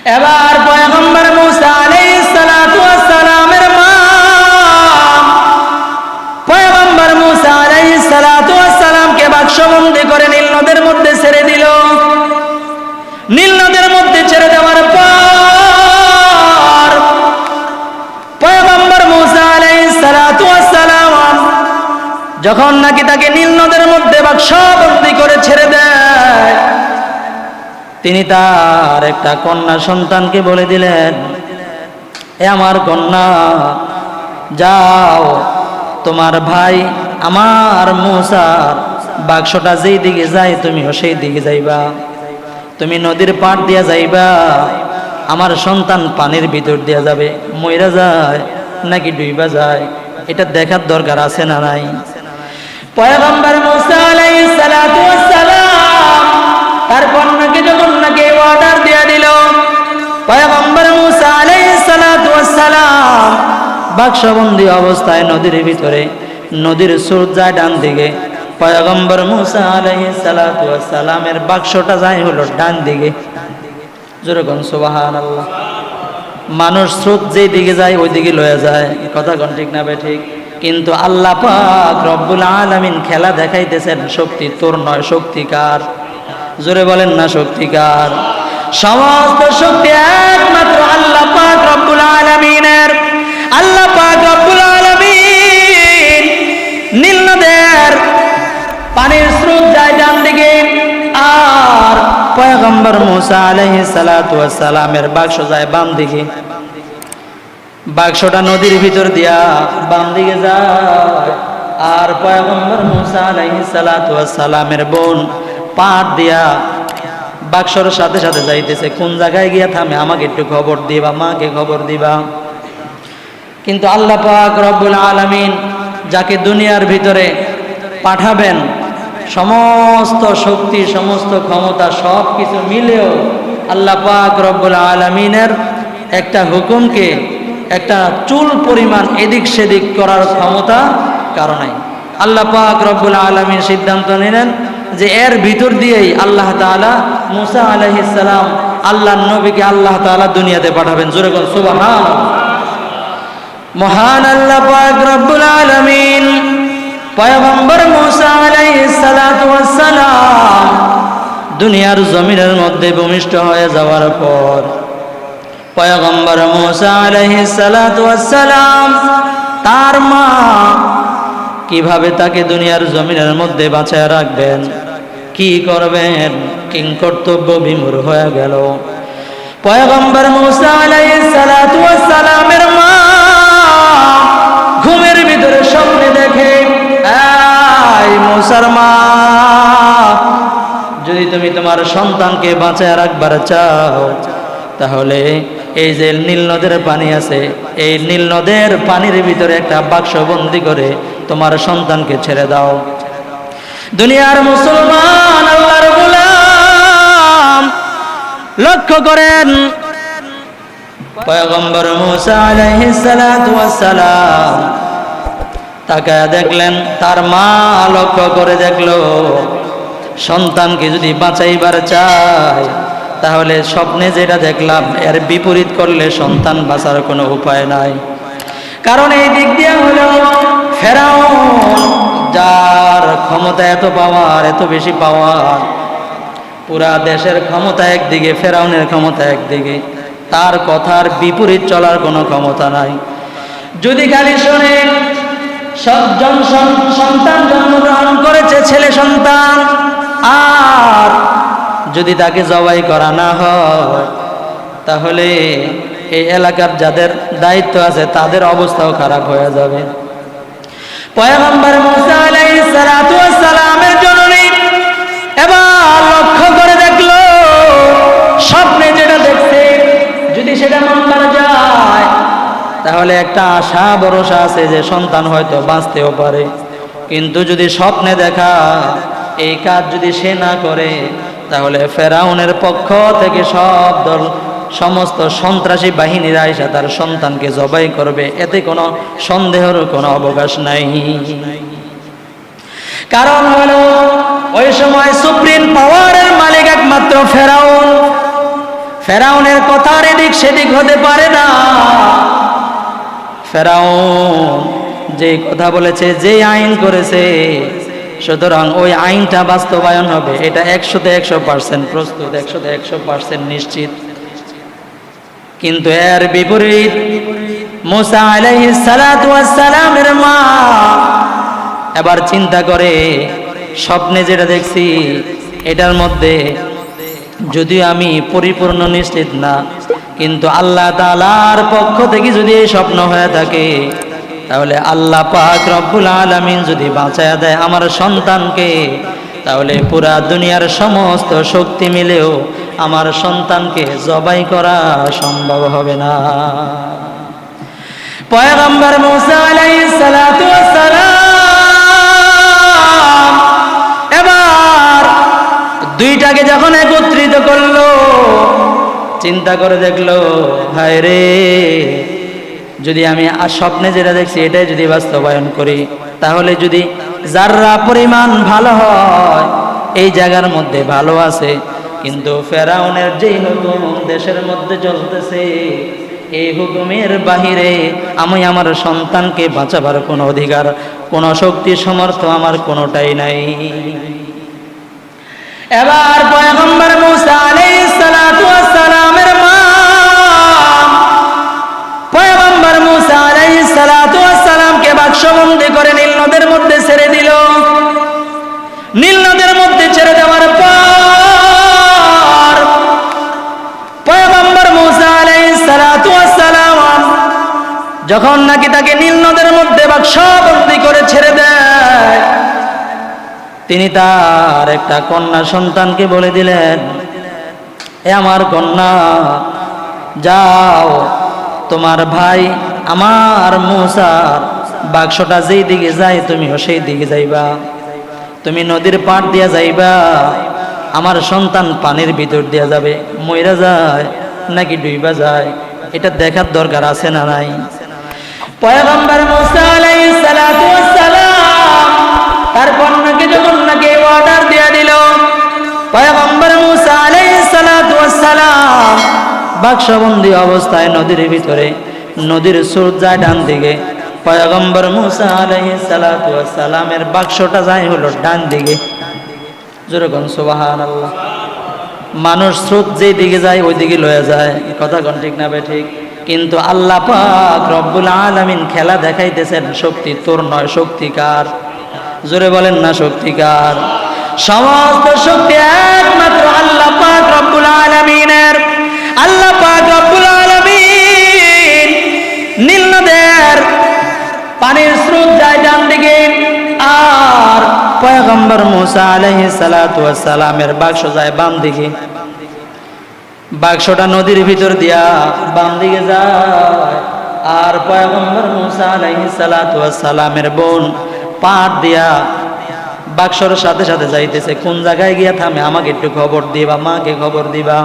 এবার পয়গম্বর মূসা আলাইহিস সালাতু ওয়াস সালামের মা পয়গম্বর মূসা আলাইহিস সালাতু ওয়াস সালামকে বাক্সবন্দী করে নীল নদের মধ্যে ছেড়ে দিল। নীল নদের মধ্যে ছেড়ে দেওয়ার পর পয়গম্বর মূসা আলাইহিস সালাতু ওয়াস সালাম যখন নাকি তাকে নীল নদের মধ্যে বাক্সবন্দী করে ছেড়ে দেয়, তিনি তার একটা কন্যা সন্তানকে বলে দিলেন, এ আমার কন্যা, যাও তোমার ভাই আমার মূসার বাক্সটা যেই দিকে যায় তুমিও সেই দিকে যাইবা, তুমি নদীর পাড় দিয়া যাইবা, আমার সন্তান পানির ভিতর দিয়া যাবে, মইরা যায় নাকি ডুইবা যায় এটা দেখার দরকার আছে না নাই? পয়গম্বর মূসা আলাইহিস সালাতু ওয়াস সালাম তার কন্যাকে যখন নাকি অর্ডার দিয়ে দিল, পয়গম্বর মূসা আলাইহিস সালাতু ওয়াস সালাম বাক্সবন্দী অবস্থায় নদীর ভিতরে, নদীর স্রোত যায় ডান দিকে, পয়গম্বর মূসা আলাইহিস সালাতু ওয়াস সালামের বাক্সটা যায় হলো ডান দিকে। জোরে কোন সুবহানাল্লাহ। মানুষ স্রোত যেই দিকে যায় ওই দিকে লয়ে যায়, কথা কোন ঠিক না বে ঠিক? কিন্তু আল্লাহ পাক রব্বুল আলামিন খেলা দেখাইতেছেন, শক্তি তোর নয়, শক্তি কার? জোরে বলেন না, শক্তি কার? সমস্ত শক্তি একমাত্র আল্লাহ পাক রব্বুল আলামিনের। আল্লাহ পাক রব্বুল আলামিন নীল নদের পানির স্রোত যায় ডান দিকে, আর পয়গম্বর মূসা আলাইহিস সালাতু ওয়াস সালামের বাক্স যায় বাম দিকে। বাক্সটা নদীর ভিতর দিয়া বাম দিকে যায়, আর পয়গম্বর মূসা আলাইহিস সালাতু ওয়াস সালামের বোন পার দিয়া বাক্সর সাথে সাথে যাইতেছে। কোন জায়গায় গিয়া থামে আমাকে একটু খবর দিবা, মাকে খবর দিবা। কিন্তু আল্লাহ পাক রব্বুল আলামিন যাকে দুনিয়ার ভিতরে পাঠাবেন, সমস্ত শক্তি সমস্ত ক্ষমতা সব কিছু মিলেও আল্লাহ পাক রব্বুল আলামিনের একটা হুকুমকে একটা চুল পরিমাণ এদিক সেদিক করার ক্ষমতা কারো নাই। আল্লাহ পাক রব্বুল আলামিন সিদ্ধান্ত নিলেন যে এর ভিতর দিয়েই আল্লাহ তাআলা মূসা আলাইহিস সালাম আল্লাহর নবীকে আল্লাহ তাআলা দুনিয়াতে পাঠাবেন। জোরে বল সুবহানাল্লাহ। মহান আল্লাহ পাক রব্বুল আলামিন পয়গম্বর মূসা আলাইহিস সালাতু ওয়াস সালাম দুনিয়ার জমিনের মধ্যে ভূমিষ্ঠ হয়ে যাওয়ার পর পয়গম্বর মূসা আলাইহিস সালাতু ওয়াস সালাম তার মা কিভাবে তাকে দুনিয়ার জমিনের মধ্যে বাঁচায় রাখবেন, কি করবেন, কিং কর্তব্য বিমূঢ় হয়ে গেল। পয়গম্বর মূসা আলাইহিস সালাতু ওয়াস সালামের মা ঘুমের ভিতরে স্বপ্নে দেখে, এই মূসার মা, যদি তুমি তোমার সন্তানকে বাঁচায় রাখবার চাও তাহলে এই যে নীল নদের পানি আছে, এই নীল নদের পানির ভিতরে একটা বাক্স বন্দি করে তোমার সন্তানকে ছেড়ে দাও। দুনিয়ার মুসলমান আল্লাহর গোলাম লক্ষ্য করেন, পয়গম্বর মূসা আলাইহিস সালাতু ওয়াস সালাম তাকায় দেখলেন, তার মা লক্ষ্য করে দেখলো সন্তানকে যদি বাঁচাইবার চায় তাহলে স্বপ্নে যেটা দেখলাম এর বিপরীত করলে সন্তান বাঁচার কোনো উপায় নাই। কারণ এই দিক দিয়ে হলো ফেরাউন, যার ক্ষমতা এত পাওয়ার, এত বেশি পাওয়ার, পুরা দেশের ক্ষমতা একদিকে, ফেরাউনের ক্ষমতা একদিকে, তার কথার বিপরীত চলার কোনো ক্ষমতা নাই। যদি খালি শোনে সজ্জন সন্তান জন্মগ্রহণ করেছে, ছেলে সন্তান, আর যদি তাকে জবাই করা না হয় তাহলে এই এলাকার যাদের দায়িত্ব আছে তাদের অবস্থাও খারাপ হয়ে যাবে। পয়গম্বর মূসা আলাইহিস সালাতু ওয়াস সালামের জননী এবার লক্ষ্য করে দেখলো স্বপ্নে যেটা দেখছে যদি সেটা মানবার যায় তাহলে একটা আশা ভরসা আছে যে সন্তান হয়তো বাঁচতেও পারে। কিন্তু যদি স্বপ্নে দেখা এই কাজ যদি সে না করে তাহলে ফেরাউনের পক্ষ থেকে সব দল, সমস্ত সন্ত্রাসী বাহিনীরা এসে তার সন্তানকে জবাই করবে, এতে কোনো সন্দেহের কোনো অবকাশ নাই। কারণ হলো ওই সময় সুপ্রিম পাওয়ারের মালিক একমাত্র ফেরাউন। ফেরাউনের কথার এদিক সেদিক হতে পারে না। ফেরাউন যে কথা বলেছে, যে আইন করেছে, সুতরাং ওই আইনটা বাস্তবায়ন হবে, এটা 100% প্রস্তুত, 100% নিশ্চিত। কিন্তু এর বিপরীত মুসা আলাইহিস সালাতু ওয়াস সালামের মা এবার চিন্তা করে, স্বপ্নে যেটা দেখছি এটার মধ্যে যদিও আমি পরিপূর্ণ নিশ্চিত না, কিন্তু আল্লাহ তাআলার পক্ষ থেকে যদি এই স্বপ্ন হয়ে থাকে, তাহলে আল্লাহ পাক রব্বুল আলামিন যদি বাঁচায়া দেয় আমার সন্তানকে, তাহলে পুরা দুনিয়ার সমস্ত শক্তি মিলেও আমার সন্তানকে জবাই করা সম্ভব হবে না। পয়গম্বর মুসা আলাইহিস সালাতু ওয়াস সালাম এবার দুইটাকে যখন একত্রিত করলো, চিন্তা করে দেখলো, হায় রে, যদি আমি স্বপ্নে যেটা দেখছি এটাই যদি বাস্তবায়ন করি, তাহলে যদি যাররা পরিমাণ ভালো হয়, এই জায়গার মধ্যে ভালো আছে, কিন্তু ফেরাউনের যেই হুকুম দেশের মধ্যে চলতেছে, এই হুকুমের বাহিরে আমি আমার সন্তানকে বাঁচাবার কোনো অধিকার, কোনো শক্তি সামর্থ্য আমার কোনোটাই নাই। এবার পয়গম্বর মুসা আলাইহিস সালাতু ওয়াস সালামের মা পয়গম্বর মুসা আলাইহিস সালাতু ওয়াস সালামকে বাক্সবন্দী করে নীল নদের মধ্যে ছেড়ে দিল। নীল নদের মধ্যে ছেড়ে দেওয়ার পর পয়গম্বর মুসা আলাইহিস সালাতু ওয়াস সালাম যখন নাকি তাকে নীল নদের মধ্যে বাক্সবন্দী করে ছেড়ে দেয়, তিনি তার একটা কন্যা সন্তানকে বলে দিলেন, এ আমার কন্যা, যাও তোমার ভাই আমার মুসার বাক্সটা যেই দিকে যায় তুমিও সেই দিকে যাইবা, তুমি নদীর পাড় দিয়া যাইবা, আমার সন্তান পানির ভিতর দিয়া যাবে, মইরা যায় নাকি ডুইবা যায় এটা দেখার দরকার আছে না নাই? পয়গম্বর মুসা আলাইহিস সালাতু ওয়াস সালাম তার কন্যাকে যখন নাকি অর্ডার দিয়ে দিল, পয়গম্বর মুসা আলাইহিস সালাতু ওয়াস সালাম বাক্সবন্দী অবস্থায় নদীর ভিতরে, নদীর স্রোত যায় ডান দিকে, পয়গম্বর মুসা আলাইহিস সালাতু ওয়াস সালামের বাক্সটা যায় হলো ডান দিকে। জোরে কোন সুবহানাল্লাহ। মানুষ স্রোত যেই দিকে যায় ওই দিকে লয়ে যায়, কথা কোন ঠিক না বে ঠিক? কিন্তু আল্লাহ পাক রব্বুল আলামিন খেলা দেখাইতেছেন, শক্তি তোর নয়, শক্তি কার? জোরে বলেন না, শক্তি কার? সমস্ত শক্তি একমাত্র আল্লাহ পাক রব্বুল আলামিনের। আল্লাহ পাক রব্বুল আলামিন নীল নদের পানির স্রোত যায় ডান দিকে, আর পয়গম্বর মুসা আলাইহিস সালাতু ওয়াস সালামের বাক্স যায় বাম দিকে। বাক্সটা নদীর ভিতর দিয়া বাম দিকে যায়, আর পয়গম্বর মুসা আলাইহিস সালাতু ওয়াস সালামের বোন পাড় দিয়া বাক্সর সাথে সাথে যাইতেছে। কোন জায়গায় গিয়া থামে আমাকে একটু খবর দিবা, মাকে খবর দিবা।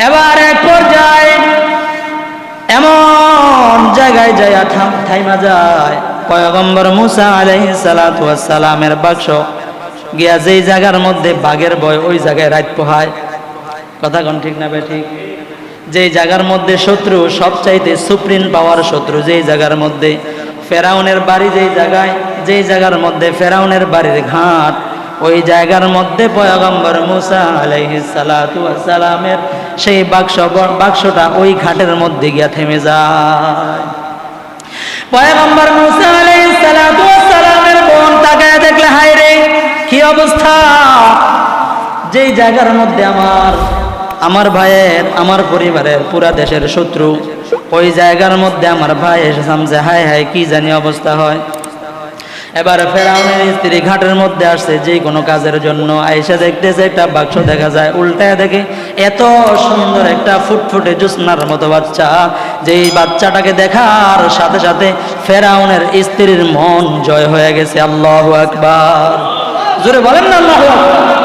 এবার এক পর্যায়ে এমন জায়গায় যাইয়া থাইমা যায়, পয়গম্বর মুসা আলাইহিস সালাতু ওয়াস সালামের বাক্স গিয়া যেই জায়গার মধ্যে বাঘের ভয়, ওই জায়গায় রাত পোহায়। কথা কোন ঠিক না বে ঠিক? যেই জায়গার মধ্যে শত্রু সবচাইতে সুপ্রিম পাওয়ার শত্রু, যেই জায়গার মধ্যে ফেরাউনের বাড়ি, যেই জায়গার মধ্যে ফেরাউনের বাড়ির ঘাট, ওই জায়গার মধ্যে পয়গম্বর মুসা আলাইহিস সালাতু ওয়াস সালামের সেই বাক্সটা ওই ঘাটের মধ্যে গিয়া থেমে যায়। পয়গম্বর মুসা আলাইহিস সালাতু ওয়াস সালামের বোন তাকায় দেখলে, হায় রে, কি অবস্থা! যেই জায়গার মধ্যে আমার ভাইয়ের, আমার পরিবারের, পুরা দেশের শত্রু, ওই জায়গার মধ্যে আমার ভাই এসে থামছে, হায় হায় কি জানি অবস্থা হয়। এবার ফেরাউনের স্ত্রী ঘাটের মধ্যে আসছে যে কোনো কাজের জন্য, আয়েশা দেখতেছে একটা বাক্স দেখা যায়, উল্টায় দেখে এত সুন্দর একটা ফুটফুটে জোছনার মতো বাচ্চা, যেই বাচ্চাটাকে দেখার সাথে সাথে ফেরাউনের স্ত্রীর মন জয় হয়ে গেছে। আল্লাহু আকবার, জোরে বলেন না আল্লাহু আকবার।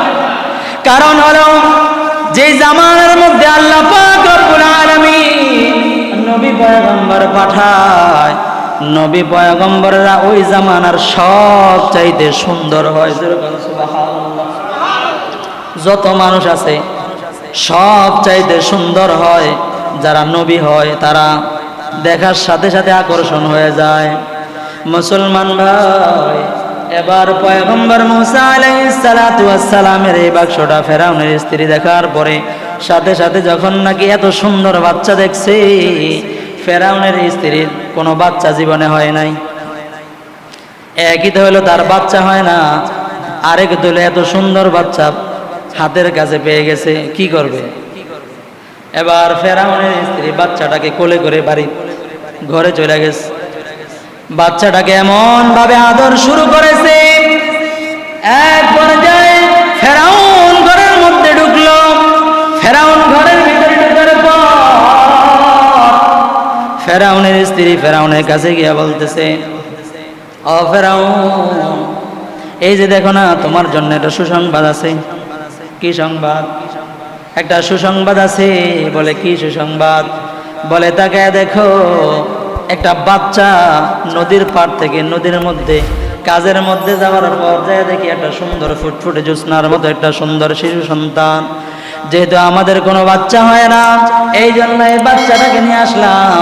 কারণ হলো যেই জামানার মধ্যে আল্লাহ পাক রব্বুল আলামিন নবী পয়গম্বর পাঠায়, নবী পয়গম্বররা ওই জামানার সব চাইতে সুন্দর হয়। যত মানুষ আছে সব চাইতে সুন্দর হয় যারা নবী হয়, তারা দেখার সাথে সাথে আকর্ষণ হয়ে যায়। মুসলমান ভাই, এবার পয়গম্বর মুসা আলাইহিস সালাতু ওয়াস সালামের এই বাক্সটা ফেরাউনের স্ত্রী দেখার পরে সাথে সাথে যখন নাকি এত সুন্দর বাচ্চা দেখছে, ফেরাউনের স্ত্রীর কোনো বাচ্চা জীবনে হয় নাই। একই তো হলো তার বাচ্চা হয় না, আরেক দলে এত সুন্দর বাচ্চা হাতের কাছে পেয়ে গেছে, কি করবে? এবার ফেরাউনের স্ত্রী বাচ্চাটাকে কোলে করে বাড়ি ঘরে চলে গেছে। বাচ্চাটাকে এমন ভাবে আদর শুরু করেছে, এক পর্যায়ে ফেরাউন ঘরের মধ্যে ঢুকলো। ফেরাউন ঘরের ভিতরে ঢুকার পর ফেরাউনের স্ত্রী ফেরাউনের কাছে গিয়ে বলতেছে, ও ফেরাউন, এই যে দেখো না, তোমার জন্য একটা সুসংবাদ আছে। কি সংবাদ? একটা সুসংবাদ আছে। বলে কি সুসংবাদ? বলে তাকায় দেখো, একটা বাচ্চা নদীর পাড় থেকে নদীর মধ্যে কাজের মধ্যে যাওয়ার পর যায় দেখি একটা সুন্দর ফুটফুটে জ্যোৎস্নার মতো একটা সুন্দর শিশু সন্তান। যেহেতু আমাদের কোনো বাচ্চা হয় না, এই জন্য এই বাচ্চাটাকে নিয়ে আসলাম।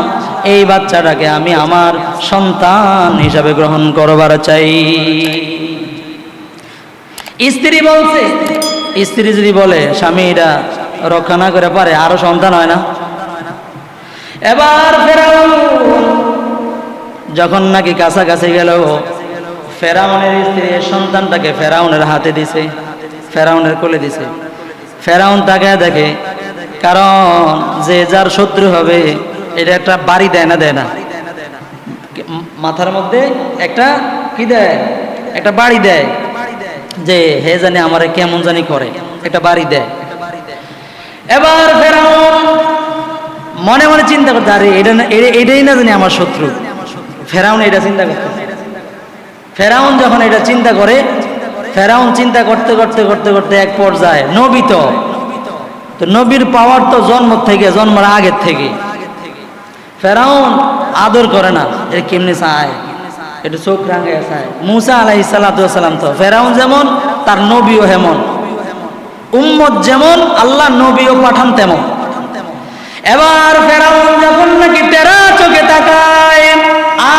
এই বাচ্চাটাকে আমি আমার সন্তান হিসাবে গ্রহণ করবার চাই। স্ত্রী বলছে, স্ত্রী যদি বলে স্বামী এটা রক্ষা না করে পারে, আরো সন্তান হয় না? এবার ফেরাউন যখন নাকি কাছাকাছি গেল, ফেরাউনের স্ত্রী সন্তানটাকে ফেরাউনের হাতে দিছে, ফেরাউনের কোলে দিছে। ফেরাউন তাকে দেখে, কারণ যে যার শত্রু হবে এটা একটা বাড়ি দেয় না, দেয় না, মাথার মধ্যে একটা কি দেয়, একটা বাড়ি দেয়, যে হে জানে আমারে কেমন জানি করে, একটা বাড়ি দেয়। এবার ফেরাউন মনে মনে চিন্তা করতে, আরে এটাই না জানি আমার শত্রু। ফেরাউন এটা চিন্তা করতে, ফেরাউন যখন এটা চিন্তা করে, ফেরাউন চিন্তা করতে করতে করতে করতে এক পর্যায়ে নবী তো নবীর পাওয়ার তো জন্মের আগের থেকে ফেরাউন আদর করে না, এটা কেমনে চায়, এটা চোখ রাঙে চায়। মুসা আলাইহিস সালাতু ওয়াস সালাম তো ফেরাউন যেমন, তার নবীও হেমন, উম্মত যেমন আল্লাহ নবীও পাঠান তেমন। এবার ফেরাউন যখন নাকি টেরা চোখে তাকায়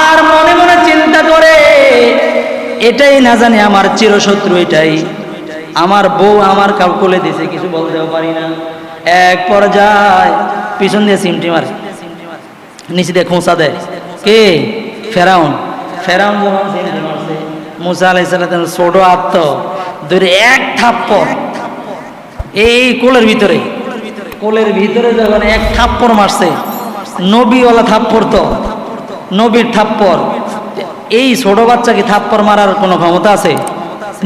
আর মনে মনে চিন্তা করে, এটাই না জানি আমার চিরশত্রু, এটাই আমার বউ আমার কাউ কোলে দিছে, কিছু বলতেও পারি না। এক পর্যায়ে পিছন দিয়ে সিমটি মারে, নিচে দিয়ে খোঁচা দেয়। কে? ফেরাউন। ফেরাউন যখন সিমটি মারছে, মুসা আলাইহিস সালাম ছোট আত্ম ধরে এক থাপ্পড় এই কোলের ভিতরে যখন এক থাপ্পড় মারছে, নবীওয়ালা থাপ্পড়, তো নবীর থাপ্পড়, এই ছোট বাচ্চাকে থাপ্পড় মারার কোনো ক্ষমতা আছে?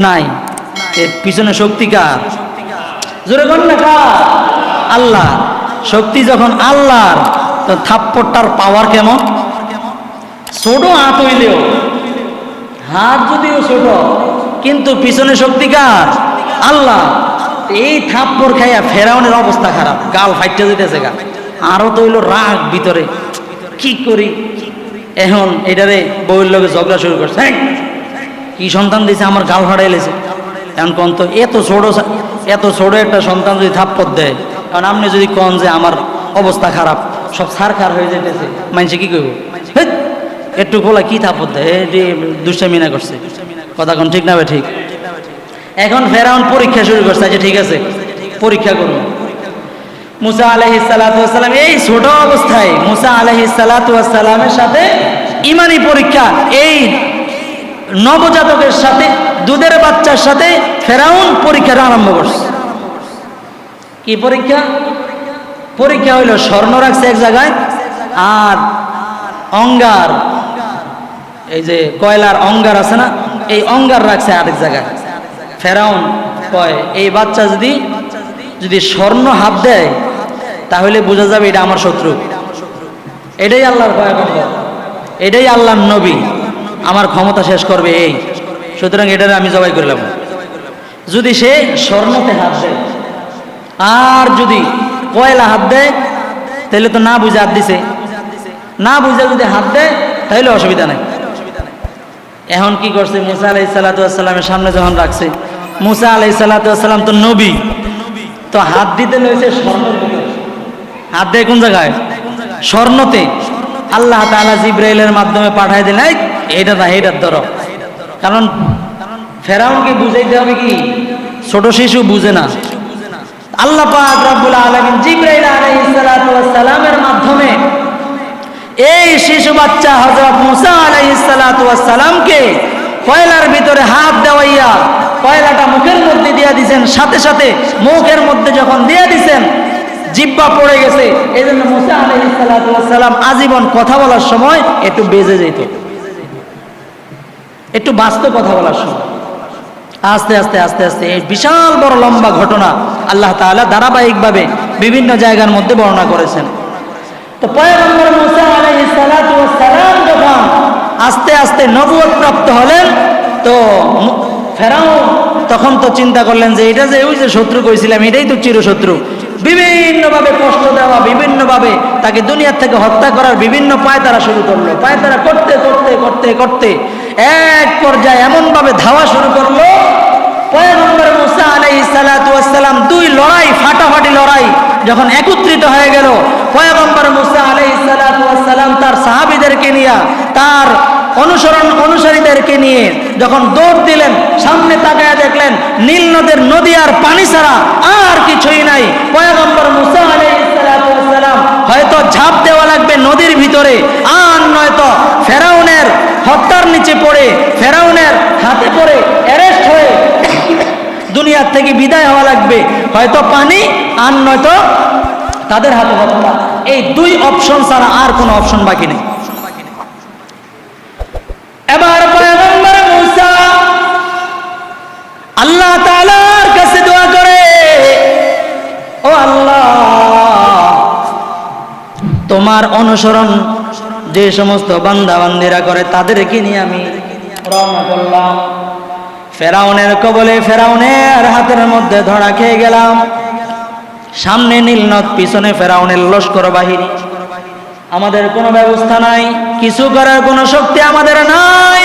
নাই। এর পিছনে শক্তি কার? জোরে বল না, কার? আল্লাহ। শক্তি যখন আল্লাহর, তো থাপ্পড়টার পাওয়ার কেমন? ছোট হাত হইলেও, হাত যদিও ছোট, কিন্তু পিছনে শক্তি কার? আল্লাহ। এই থাপ্পড় খাইয়া ফেরাউনের অবস্থা খারাপ, গাল ফাইটে যেতেছে গা। আরো তো হইলো রাগ ভিতরে, কি করি এখন? এটারে বউয়ের লোকে ঝগড়া শুরু করছে, কি সন্তান দিছে আমার, গাল ফাটাই লেছে। এখন কোন তো এত ছোট একটা সন্তান যদি থাপ্পড় দেয়, কারণ আপনি যদি কন যে আমার অবস্থা খারাপ, সব সারখার হয়ে যেতেছে, মানুষে কি করবো? একটু বলা কি থাপ্পড় দেয়, দুষ্টামি না করছে, কথা কোন ঠিক না? ঠিক। এখন ফেরাউন পরীক্ষা শুরু করছে, যে ঠিক আছে পরীক্ষা করুন। মুসা আলাইহিস সালাতু ওয়াস সালাম এই ছোট অবস্থায় মুসা আলাইহিস সালাতু ওয়াস সালামের সাথে ঈমানি পরীক্ষা, এই নবজাতকের সাথে, দুধের বাচ্চার সাথে ফেরাউন পরীক্ষাটা আরম্ভ করছে। কি পরীক্ষা? পরীক্ষা হইল স্বর্ণ রাখছে এক জায়গায়, আর অঙ্গার, এই যে কয়লার অঙ্গার আছে না, এই অঙ্গার রাখছে আরেক জায়গায়। ফেরাউন কয়, এই বাচ্চা যদি স্বর্ণ হাত দেয় তাহলে বোঝা যাবে এটা আমার শত্রু। এটাই আল্লাহর পয়গম্বর, এটাই আল্লাহর নবী, আমার ক্ষমতা শেষ করবে এই, সুতরাং এটারে আমি জবাই করলাম। যদি সে স্বর্ণতে হাত দেয় আর যদি কয়লা হাত দেয়, তাহলে তো না বুঝে হাত দিছে, না বুঝে যদি হাত দেয় তাহলে অসুবিধা নাই। এখন কি করছে, মুসা আলাইহিস সালাতু ওয়াস সালামের সামনে যখন রাখছে, মুসা আলাইহিস সালাতু ওয়াস সালাম তো নবী, তো হাত দিতে লইছে স্বর্ণের ভিতরে। হাত দেয় কোন জায়গায়? স্বর্ণতে। আল্লাহ তাআলা জিব্রাইলের মাধ্যমে পাঠায় দিলেন, এইটা না, এইটার ধরো। কারণ ফেরাউনকে বুঝাইতে হবে কি, ছোট শিশু বুঝে না। আল্লাহ পাক রব্বুল আলামিন জিব্রাইল আলাইহিস সালাতু ওয়াস সালামের মাধ্যমে এই শিশু বাচ্চা হযরত মুসা আলাইহিস সালাতু ওয়াস সালামকে কয়লার ভিতরে হাত দেওয়াইয়া কয়লাটা মুখের মধ্যে দিয়ে দিয়েছেন। সাথে সাথে মুখের মধ্যে যখন দিয়ে দিয়েছেন, জিহ্বা পড়ে গেছে। এই জন্য মুসা আলাইহিস সালাতু ওয়াস সালাম আজীবন কথা বলার সময় একটু বেজে যেত, একটু বাস্তব কথা বলার সময়। আস্তে আস্তে আস্তে আস্তে এই বিশাল বড় লম্বা ঘটনা আল্লাহ তাআলা ধারাবাহিকভাবে বিভিন্ন জায়গার মধ্যে বর্ণনা করেছেন। তো পয়গম্বর মুসা আলাইহিস সালাতু ওয়াস সালাম যখন আস্তে আস্তে নবুয়ত প্রাপ্ত হলেন, তো ফেরাউন তখন তো চিন্তা করলেন যে এটা যে ওই যে শত্রু কইছিলাম, এটাই তো চিরশত্রু। বিভিন্নভাবে কষ্ট দেওয়া, বিভিন্নভাবে তাকে দুনিয়ার থেকে হত্যা করার বিভিন্ন পায়তারা শুরু করলো। পায়তারা করতে করতে করতে করতে এক পর্যায়ে এমনভাবে ধাওয়া শুরু করলো, পয়গম্বর মুসা আলাইহিস সালাতু ওয়াস সালাম দুই লড়াই, ফাটাফাটি লড়াই যখন একত্রিত হয়ে গেল, পয়গম্বর মুসা আলাইহিস সালাতু ওয়াস সালাম তার সাহাবীদেরকে নিয়ে, তার অনুসারীদেরকে নিয়ে যখন দৌড় দিলেন, সামনে তাকায় দেখলেন নীল নদের নদী আর পানি ছাড়া আর কিছুই নাই। পয়গম্বর মুসা আলাইহিস সালাতু ওয়াস সালাম হয়তো ঝাঁপ দেওয়া লাগবে নদীর ভিতরে, আর নয়তো ফেরাউনের হত্যার নিচে পড়ে, ফেরাউনের হাতে পড়ে অ্যারেস্ট হয়ে দুনিয়ার থেকে বিদায় হওয়া লাগবে, হয়তো পানি আর নয়তো তাদের হাতে হত্যা। এই দুই অপশন ছাড়া আর কোনো অপশন বাকি নেই। এবার পয়গম্বর মুসা আল্লাহ তাআলার কাছে দোয়া করে, ও আল্লাহ, তোমার অনুসরণ যে সমস্ত বান্দা বান্দিরা করে তাদেরকে নিয়ে আমি রওনা করলাম। ফেরাউনের কবলে, ফেরাউনের হাতের মধ্যে ধরা খেয়ে গেলাম। সামনে নীলনদ, পিছনে ফেরাউনের লস্কর বাহিনী। আমাদের কোনো ব্যবস্থা নাই, কিছু করার কোনো শক্তি আমাদের নাই।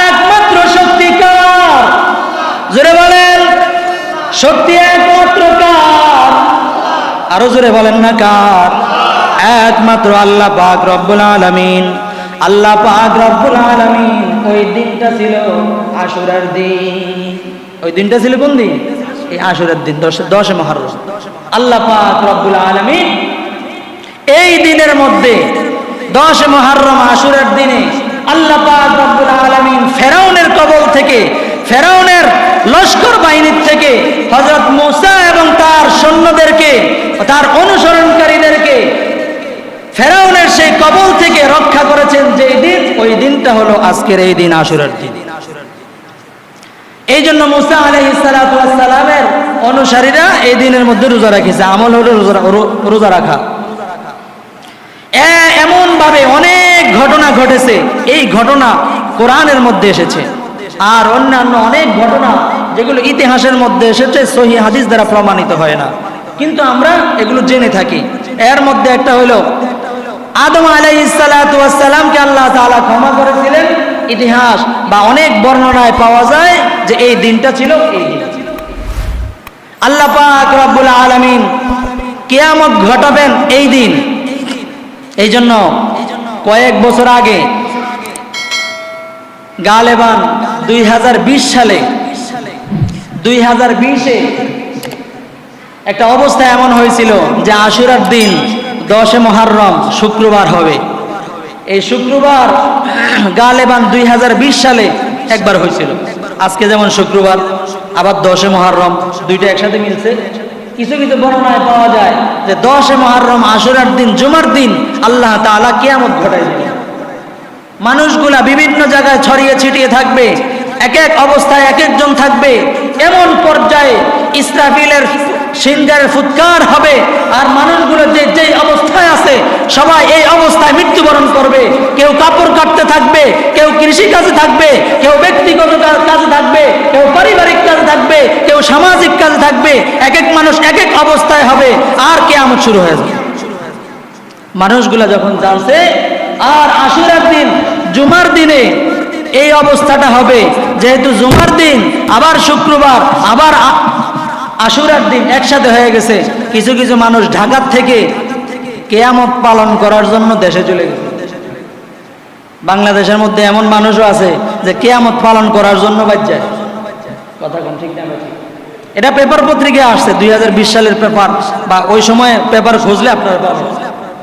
একমাত্র শক্তি কার? জোরে বলেন, শক্তি একমাত্র কার? আরো জোরে বলেন না কার? একমাত্র আল্লাহ পাক রব্বুল আলামিন। আল্লাহ পাক রব্বুল আলামিন ওই দিনটা ছিল আশুরার দিন। ওই দিনটা ছিল কোন দিন? এই আশুরার দিন, 10 মুহররম। আল্লাহ পাক রব্বুল আলামিন এই দিনের মধ্যে 10 মুহররম আশুরার দিনে আল্লাহ পাক রব্বুল আলামিন ফেরাউনের কবল থেকে, ফেরাউনের লস্কর বাহিনীর থেকে হযরত মুসা এবং তার সৈন্যদেরকে, তার অনুসরণকারীদেরকে ফেরাউনের সেই কবল থেকে রক্ষা করেছেন যেই দিন, ওই দিনটা হলো আজকের এই দিন, আশুরার দিন। এই জন্য মুসা আলাইহিস সালাতু ওয়াস সালামের অনুসারীরা এই দিনের মধ্যে রোজা রাখেছে। আমল হলো রোজা রাখা। এমন ভাবে অনেক ঘটনা ঘটেছে, এই ঘটনা কোরআনের মধ্যে এসেছে। আর অন্যান্য অনেক ঘটনা যেগুলো ইতিহাসের মধ্যে এসেছে, সহিহ হাদিস দ্বারা প্রমাণিত হয় না, কিন্তু আমরা এগুলো জেনে থাকি। এর মধ্যে একটা হলো আদম আলাইহিস সালাতু ওয়াস সালামকে আল্লাহ তাআলা ক্ষমা করেছিলেন। ইতিহাস বা অনেক বর্ণনায় পাওয়া যায় যে এই দিনটা ছিল এই দিন। আল্লাহ পাক রব্বুল আলামিন কিয়ামত ঘটাবেন এই দিন। এই জন্য কয়েক বছর আগে গালেবান 2020 সালে 2020-এ একটা অবস্থা এমন হয়েছিল যে আশুরার দিন 10 মুহররম শুক্রবার হবে। এই শুক্রবার গালেবান 2020 সালে একবার হয়েছিল। আজকে যেমন শুক্রবার, আবার 10 মুহররম, দুইটা একসাথে মিলছে। কিছু কিছু বর্ণনায় পাওয়া যায় যে 10 মুহররম আশুরার দিন, জুমার দিন আল্লাহ তাআলা কিয়ামত ঘটাই দিবেন। মানুষগুলা বিভিন্ন জায়গায় ছড়িয়ে ছিটিয়ে থাকবে, এক এক অবস্থায় এক একজন থাকবে। এমন পর্যায়ে ইসরাফিলের সিংহার ফুৎকার হবে, আর মানুষগুলো যে যেই অবস্থায় আছে সবাই এই অবস্থায় মৃত্যুবরণ করবে। কেউ কাপড় কাটতে থাকবে, কেউ কৃষি কাজে থাকবে, কেউ ব্যক্তিগত কাজে থাকবে, কেউ পারিবারিক কাজে থাকবে, কেউ সামাজিক কাজে থাকবে। এক এক মানুষ এক এক অবস্থায় হবে, আর কিয়ামত শুরু হয়ে যাবে। মানুষগুলা যখন জানছে আর আশুরার দিন জুমার দিনে এই অবস্থাটা হবে, যেহেতু জুমার দিন আবার শুক্রবার, আশুরার দিন একসাথে হয়ে গেছে। কিছু কিছু মানুষ ঢাকার থেকে কিয়ামত পালন করার জন্য দেশে চলে গেছে। বাংলাদেশের মধ্যে এমন মানুষও আছে যে কিয়ামত পালন করার জন্য বাদ যায়। কথা কোন ঠিক না? এটা পেপার পত্রিকায় আসছে, 2020 সালের পেপার, বা ওই সময় পেপার খুঁজলে আপনারা পাবেন।